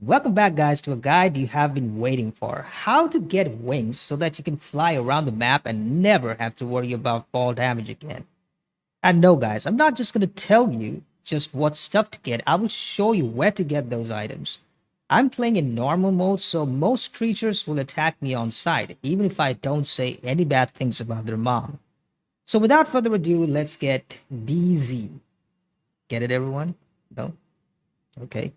Welcome back, guys, to a guide you have been waiting for. How to get wings so that you can fly around the map and never have to worry about fall damage again. And no, guys, I'm not just going to tell you just what stuff to get, I will show you where to get those items. I'm playing in normal mode, so most creatures will attack me on sight, even if I don't say any bad things about their mom. So without further ado, let's get BZ. Get it, everyone? No? Okay.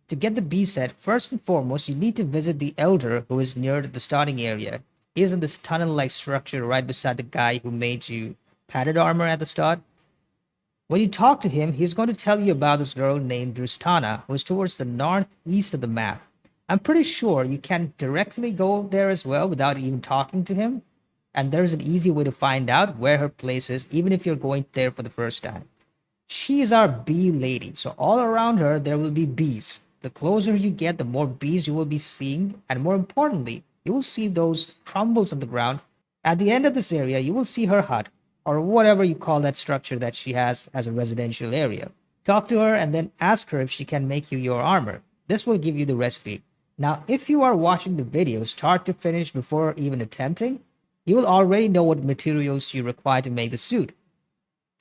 To get the B set, first and foremost, you need to visit the Elder who is near the starting area. He is in this tunnel-like structure right beside the guy who made you padded armor at the start. When you talk to him, he's going to tell you about this girl named Drustana, who is towards the northeast of the map. I'm pretty sure you can directly go there as well without even talking to him, and there's an easy way to find out where her place is, even if you're going there for the first time. She is our bee lady, so all around her there will be bees. The closer you get, the more bees you will be seeing, and more importantly, you will see those crumbles on the ground. At the end of this area, you will see her hut, or whatever you call that structure that she has as a residential area. Talk to her and then ask her if she can make you your armor. This will give you the recipe. Now, if you are watching the video start to finish before even attempting, you will already know what materials you require to make the suit.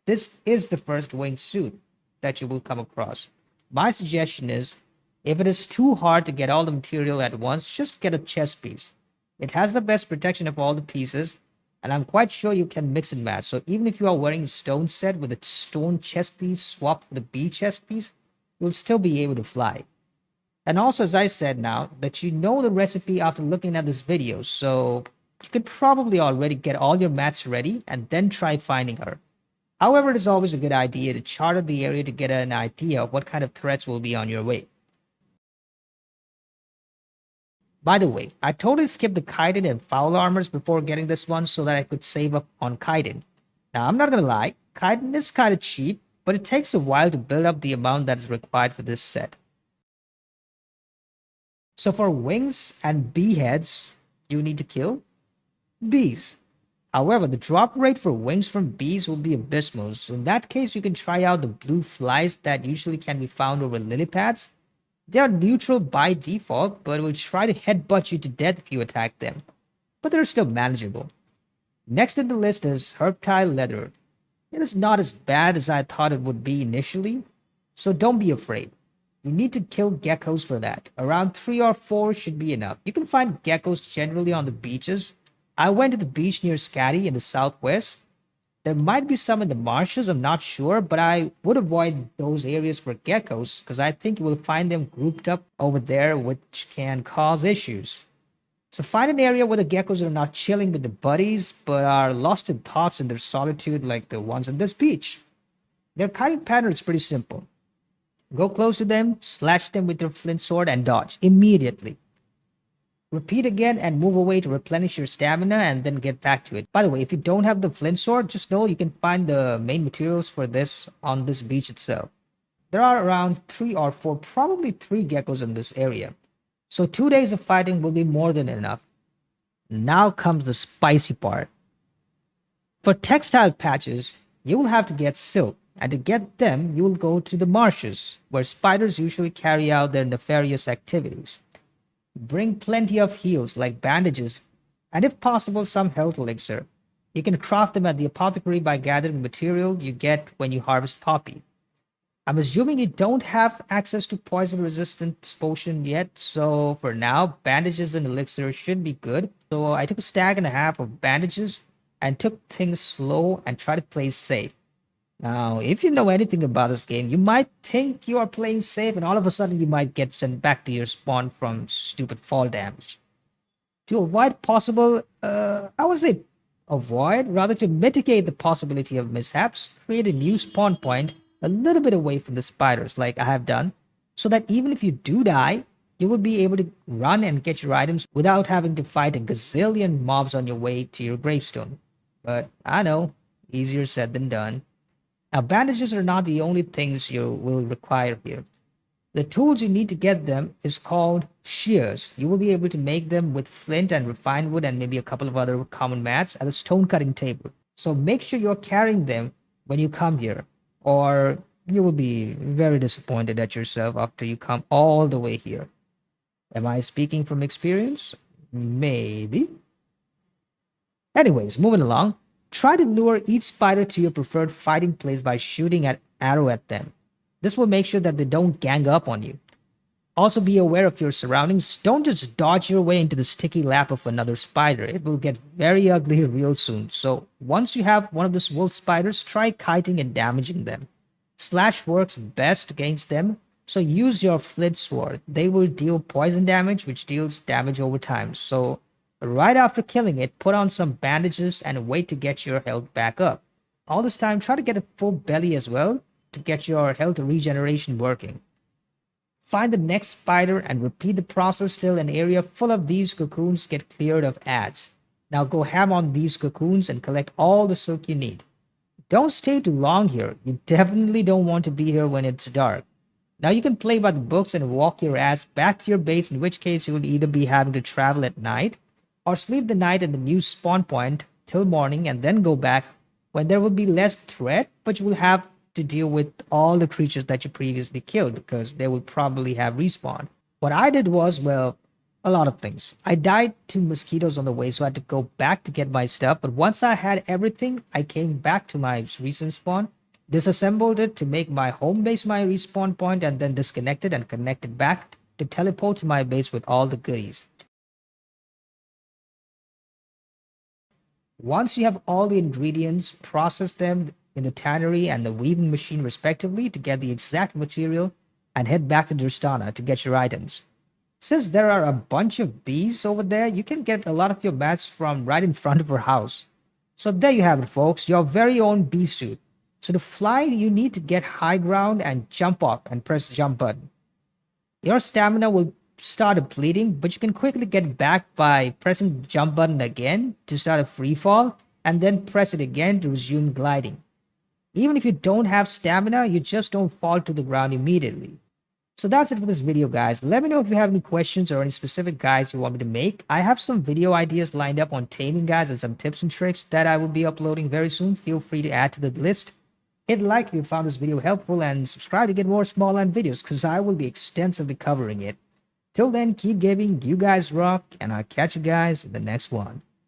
This is the first winged suit that you will come across. My suggestion is, if it is too hard to get all the material at once, just get a chest piece. It has the best protection of all the pieces, and I'm quite sure you can mix and match. So even if you are wearing a stone set with a stone chest piece swapped for the bee chest piece, you'll still be able to fly. And also, as I said now, that you know the recipe after looking at this video, so you could probably already get all your mats ready and then try finding her. However, it is always a good idea to chart out the area to get an idea of what kind of threats will be on your way. By the way, I totally skipped the chitin and foul armors before getting this one so that I could save up on chitin. Now, I'm not gonna lie, chitin is kind of cheap, but it takes a while to build up the amount that is required for this set. So for wings and bee heads, you need to kill bees. However, the drop rate for wings from bees will be abysmal, so in that case you can try out the blue flies that usually can be found over lily pads. They are neutral by default, but will try to headbutt you to death if you attack them. But they're still manageable. Next in the list is Herptile Leather. It is not as bad as I thought it would be initially, so don't be afraid. You need to kill geckos for that. Around 3 or 4 should be enough. You can find geckos generally on the beaches. I went to the beach near Scatty in the southwest. There might be some in the marshes, I'm not sure, but I would avoid those areas for geckos because I think you will find them grouped up over there, which can cause issues. So find an area where the geckos are not chilling with their buddies, but are lost in thoughts in their solitude like the ones on this beach. Their kiting pattern is pretty simple. Go close to them, slash them with your flint sword, and dodge immediately. Repeat again and move away to replenish your stamina and then get back to it. By the way, if you don't have the flint sword, just know you can find the main materials for this on this beach itself. There are around 3 or 4, probably 3 geckos in this area. So 2 days of fighting will be more than enough. Now comes the spicy part. For textile patches, you will have to get silk, and to get them, you will go to the marshes, where spiders usually carry out their nefarious activities. Bring plenty of heals like bandages, and if possible, some health elixir. You can craft them at the apothecary by gathering material you get when you harvest poppy. I'm assuming you don't have access to poison resistant potion yet, so for now, bandages and elixir should be good. So I took a stack and a half of bandages and took things slow and tried to play safe. Now, if you know anything about this game, you might think you are playing safe and all of a sudden you might get sent back to your spawn from stupid fall damage. To avoid possible, I would say avoid, rather to mitigate the possibility of mishaps, create a new spawn point a little bit away from the spiders like I have done, so that even if you do die, you will be able to run and get your items without having to fight a gazillion mobs on your way to your gravestone. But I know, easier said than done. Now, bandages are not the only things you will require here. The tools you need to get them is called shears. You will be able to make them with flint and refined wood and maybe a couple of other common mats at a stone cutting table. So make sure you're carrying them when you come here, or you will be very disappointed at yourself after you come all the way here. Am I speaking from experience? Maybe. Anyways, moving along. Try to lure each spider to your preferred fighting place by shooting an arrow at them. This will make sure that they don't gang up on you. Also be aware of your surroundings. Don't just dodge your way into the sticky lap of another spider. It will get very ugly real soon. So once you have one of those wolf spiders, try kiting and damaging them. Slash works best against them, so use your flint sword. They will deal poison damage, which deals damage over time. So right after killing it, put on some bandages and wait to get your health back up. All this time, try to get a full belly as well to get your health regeneration working. Find the next spider and repeat the process till an area full of these cocoons get cleared of ants. Now go ham on these cocoons and collect all the silk you need. Don't stay too long here. You definitely don't want to be here when it's dark. Now you can play by the books and walk your ass back to your base, in which case you will either be having to travel at night or sleep the night at the new spawn point till morning and then go back when there will be less threat, but you will have to deal with all the creatures that you previously killed because they will probably have respawned. What I did was, well, a lot of things. I died to mosquitoes on the way, so I had to go back to get my stuff. But once I had everything, I came back to my recent spawn, disassembled it to make my home base my respawn point, and then disconnected and connected back to teleport to my base with all the goodies. Once you have all the ingredients, process them in the tannery and the weaving machine respectively to get the exact material and head back to Durstana to get your items. Since there are a bunch of bees over there, you can get a lot of your mats from right in front of your house. So there you have it, folks, your very own bee suit. So to fly, you need to get high ground and jump off and press the jump button. Your stamina will start depleting, but you can quickly get back by pressing the jump button again to start a free fall, and then press it again to resume gliding. Even if you don't have stamina, you just don't fall to the ground immediately. So that's it for this video, guys. Let me know if you have any questions or any specific guides you want me to make. I have some video ideas lined up on taming guides and some tips and tricks that I will be uploading very soon. Feel free to add to the list. Hit like if you found this video helpful and subscribe to get more Smalland videos because I will be extensively covering it. Till then, keep gaming, you guys rock, and I'll catch you guys in the next one.